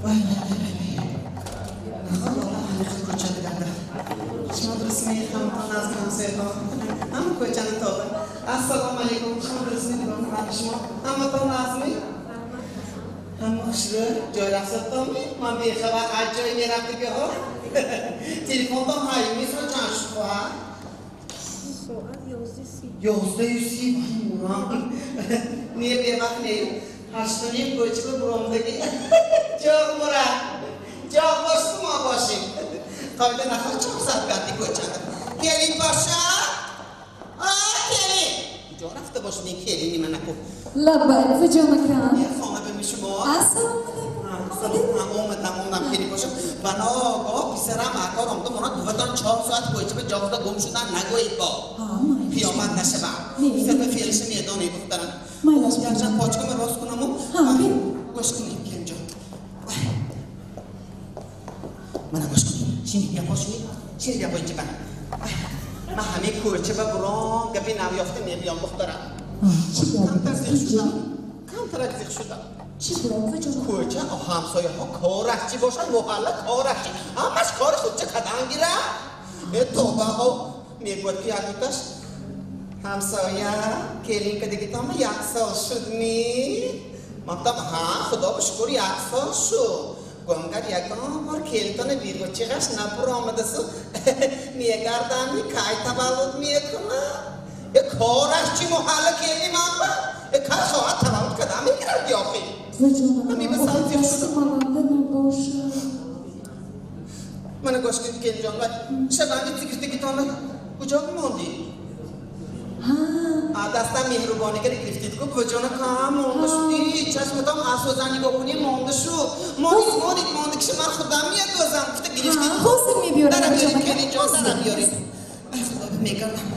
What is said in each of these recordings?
Vay hali ko'chadilarda. Shmadrismi ham tanazdan sevdim. Hamma ko'chani to'g'ri. Assalomu alaykum. Shmadrismi bilan tanishmoq. Hamma tanazmi. Hamma xushli joylashibdimi? Men bexabar ajoy meraftiga ho. Telefondan haymi so'chan shu ha. Soat 11:30. 11:30. Niye bebaqli? Hashtoning ko'chib buromdagi. Jo'q mura. Jo'q boshim boshim. Qayda nafar chiqsab gatti ko'chadi. Keling boshqa. Keling. Jo rafta boshning keling nima naqo. Labbayk vajonakan. Ya xona bilmishmo. Assalomu alaykum. Omadam keling boshim. Banogo pisaram akaramda mana 2-4 soat ko'chib joqda gum shudan nagoyib bo. Qiyomat nashaba. Sabab felishim yedoni muhtaram. Maylash. Yaxshi pochkami rost kunamu? Qo'shkuning keljon. Mana qo'shkuning. Şimdi yaposhni. Şimdi yapoychi bana. Ma hami ko'chib buron gapi nav yofta men bilan muhtaram. Kontrakt shuda. Chiqroq vajonakan. Ko'cha hamsoya ko'rakchi bo'lsa muhalla ko'rakchi. Hammas ko'ri xuddi qadangira. Tavba ho meg'otki yaqutash. Hamsoya kelinkadagi tamma yaxshi shudmi? Maktab ha xudo shukr yaxshi shu. Gongar yakon bor keltoni birg'ochigash napromadasi. Megardani qayta balud mekuna. Ko'rakchi muhalla kelimamba. Kaç saat tamam kadar mı girer diyorsun? Mana goşkun keljonlar. Şabani tikirtiki tonlar. Kucak mı oldu? Dastan mehrubani kari giriftit ko vajona kam olmuşti. Çaşmatam asozani gokuni monduşu. Monik şamar khudamiyat dozam kıta giriftit. Hozir mi biyorum vajonakan? Kelinjon sana biyorum. Xudo megardan.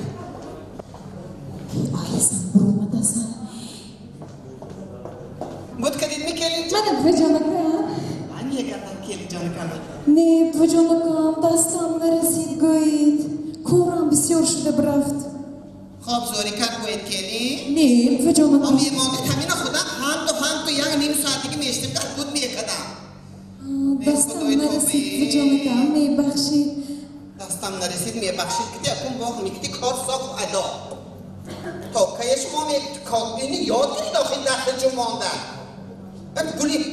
Aysan burmadasan. Bud kadidmi kelinjon? Mana vajonakan. Anne kadar kelinjon kan. Ne vajonakan dastamlar rasid go'yit. Ko'ram bisyor shuda biraft. Xo'p, zo'ri kat qo'yib keling. Ne vajonakan. Om yemoqni tamina xudam ham to yana nim soatiga meshtim kat budmiye kadar. Dastamlar rasid vajonakan ne baxshid. Dastamlar rasid me baxshid kiti akun boh mikti kor soq ado. To kaya shuma me kodini yod giring daxil daxil jumonda.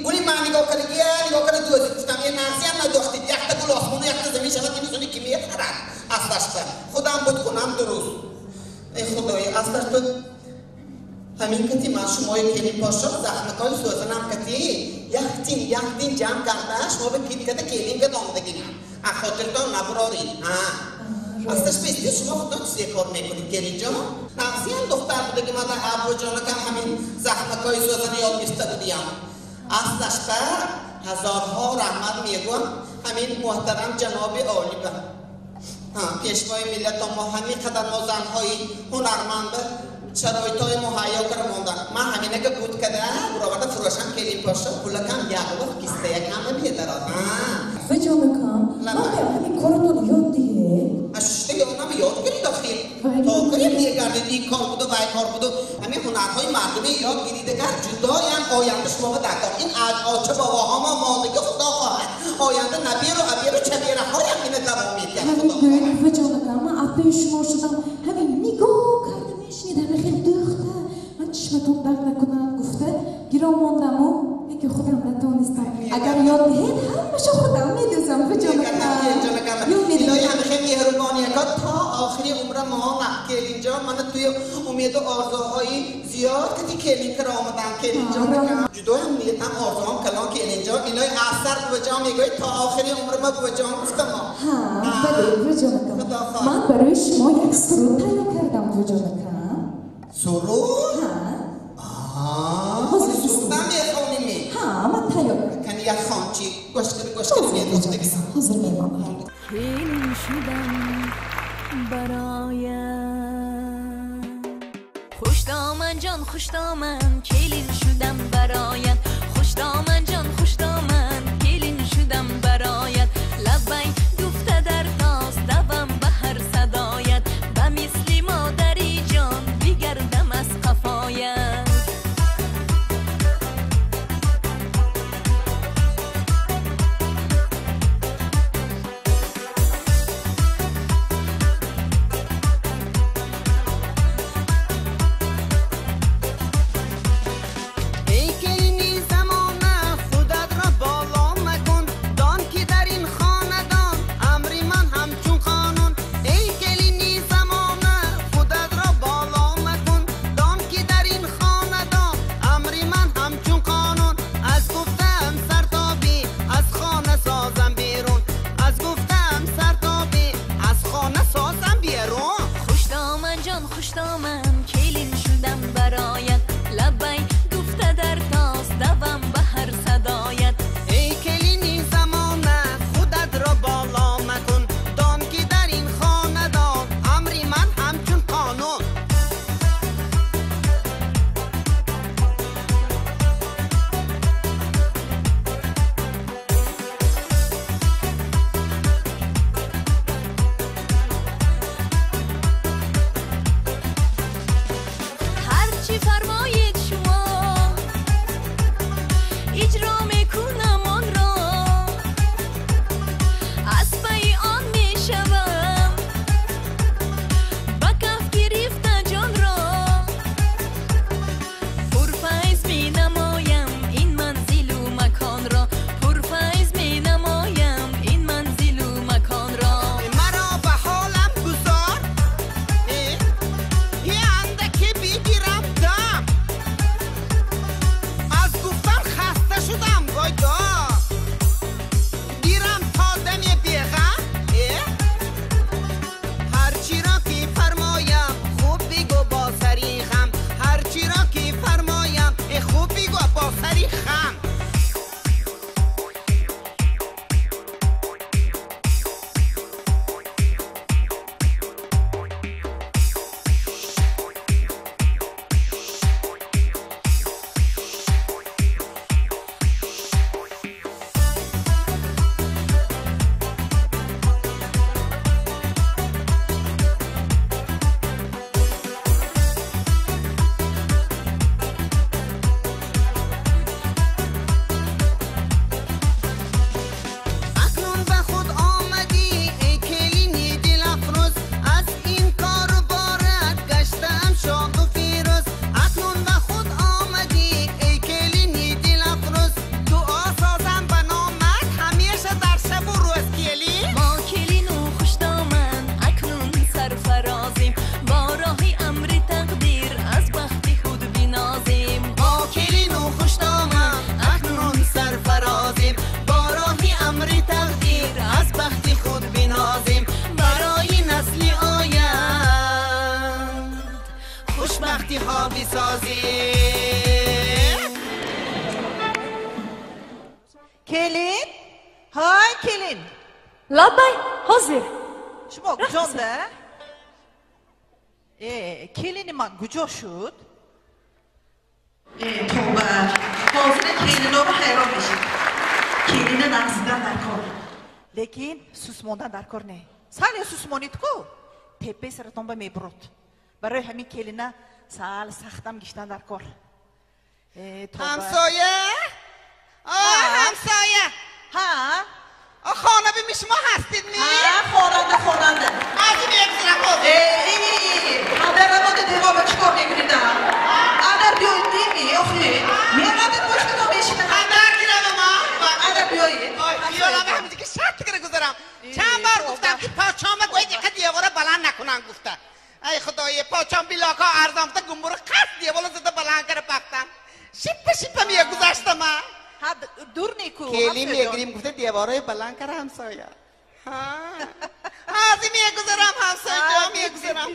Guli mani gokaliga gokali do'zi tutam ye narsiyan nadoxti yaqta gul osmoni yaqta zamin shabat nisoni kimiyat qarat. Aslashta. Xudam bud xunam durust. Ey xudoy aslashta همین کتی من شما کلی پاشا زخمکای سوزنم کتی یختین جمع کرده شما به کلی کده کلیم که دام دگیم اخاطر دام نبراری اصلاش بیستی شما خودم چیزی کار میکنید کلی جا نفسی هم دختر بوده که من در ابرو جانه که همین زخمکای سوزن یاد میسته بودیم اصلاش به هزارها رحمت میگوم همین محترم جناب عالی به پیشوای ملت ما همین قدر ما زنهای هنرمند شرایطای مهیا کردن. من همینه که بود کده برای فروشم کلی پاشا پول کم یاقوب کیسته کم بیدارم. vajonakan. Mana hani koronun yod diye. اشته یادم یاد گیری داخل. تا کاری میگردی دی کار بودو وای کار بودو. همین هنرهای مردمی یاد گیریده کرد. جدایی هم آینده شما دکتر. این آچه بابا هاما ماندگی خدا خواهد. آینده نبیر و عبیر و چبیر های همینه دوام میده. Hani böyle vajonakan. Ma apay şuma şudan. Hani nigah kardım eşniden. خیلی دختر من چشمتون درد نکنم گفته گیرم موندم و یکی خودم نتونستم اگر یاد دهید همش خودم میدوزم vajonakan. الهی همه خیلی مهربانیه که تا آخری عمر ما نکل اینجا من توی امید و آرزوهای زیاد که کلین کرا آمدم کل اینجا نکن جدای هم نیتم آرزوام کلان کل اینجا الهی اثر به جا میگوی تا آخری عمر ما به جا گفتم بله vajonakan. من برای شما یک سرود تهیه کردم vajonakan. سرود؟ سرودم میخونیمی من تهیه کنی یک خانچی گوش کنی میدوز بگیسم حاضر میمانم. کلین شدم برایت خوش دامن جان خوش دامن کلین شدم برایت خوش دامن جان خوش دامن کلین شدم برایت لبین دوفته در ناز دوام به هر صدایت به مثل مادری جان بگردم از قفایت اجرا میکنم آن را از پی آن میشوم با کف گرفته جان را پرفیض مینمایم این منزل و مکان را پرفیض مینمایم این منزل و مکان را مرا به حالم گذار یه اندکی بگیرم دم از گفتن خسته شدم وایدا گیرم تا دم بیغم هرچی را که فرمایم خوب بگو با سریخم هرچی را که فرمایم خوب بگو با سریخم اکنون به خود آمدی ای کلینی دل افروز از این کار بارت گشتم شاد و فیروز اکنون به خود آمدی ای کلینی دل افروز دعا سازم به نامت همیشه در شب و روز کلی ما کلین و خوش دامن اکنون سرفرازیم با راه امر تقدیر از بخت خود بنازیم با کلین و خوش دامن اکنون سرفرازیم با راه امر تقدیر از بخت خود بنازیم برای نسل آیند خوشبختی ها بسازیم келин های келин لابای حاضر شما کجانده келини ман куҷо шуд توبه حاضر کلینا رو حیران میشید کلینا نقصیدن در کار лекин сус мондан дар кор не сал я сус монид ку теппаи саратонба мебурод барои ҳамин келина сал сахтам гиштан дар кор همسایه همسایه ها خانه به شما هستید می؟ خواننده از این یک خود همه روان دیوار چی کار میکنید اگر بیایید نیمی آخی میرادت باشه تا میشینه خندر گیرم ما اگر بیایید یالا به همینجی که شرط گره گذارم چند بار گفتم که پاچامه گوید که دیواره بلند نکنن گفته ای خدای پاچام بیلاکا ارزامفته گمبور قصد دیواره زده بلند کرده پختم شیپ میه گذاشتم ها дур нику کلی میگریم گفته دیواره بلند کرده همسایه از این میگذارم همسایه جا میگذارم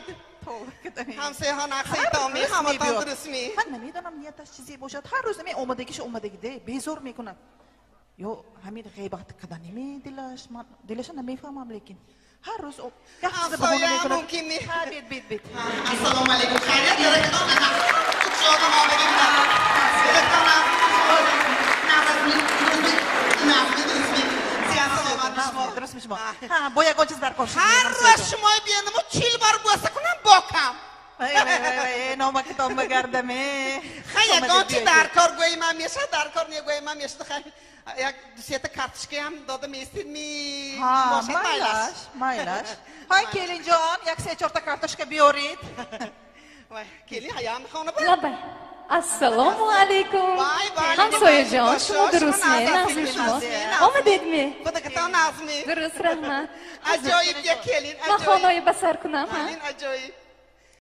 همسایه ها نقصه تامی همه تان درست می من نمیدونم نیتش چیزی باشد هر روز می اومدگیش اومدگیده بیزور میکنن یا همین غیبت کردن دلش نمیفهمم لیکن هر روز یک چیز بهونه میکنه ممکن می ها بید السلام علیکم خیریت داره که شما ما بگیم درست میشم ها با یک چیز در کار شد هر روز شما بیانم و 40 بار بوسه کنم باکم نامه کتاب بگردمه خیلی گانچی در کار گویی من میشه در کار نیه گویی من میشه خیلی یک دوسیت کارتشکی هم داده میستید می ها مایلش های کلین جان یک 3-4 تا کارتشکا بیارید کلی حیام خانه بود لابای السلام علیکم بای همسایه جان شما درست می نظر شما آمدید می خدا که تا نظمی درست رحمت عجایب یک کلین من خانه بسر کنم عجایب